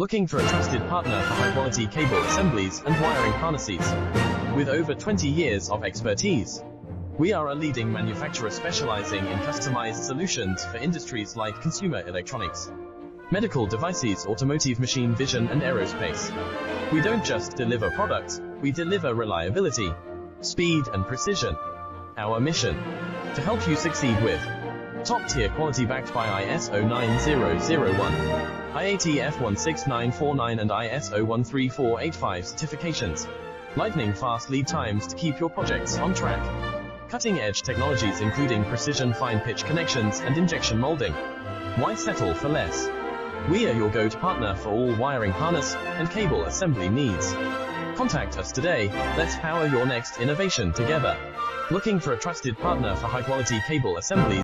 Looking for a trusted partner for high-quality cable assemblies and wiring harnesses? With over 20 years of expertise, we are a leading manufacturer specializing in customized solutions for industries like consumer electronics, medical devices, automotive, machine vision, and aerospace. We don't just deliver products, we deliver reliability, speed, and precision. Our mission: to help you succeed with top-tier quality backed by ISO 9001, IATF 16949 and ISO 13485 certifications, lightning-fast lead times to keep your projects on track, cutting-edge technologies including precision fine-pitch connections and injection molding. Why settle for less? We are your go-to partner for all wiring harness and cable assembly needs. Contact us today. Let's power your next innovation together. Looking for a trusted partner for high-quality cable assemblies?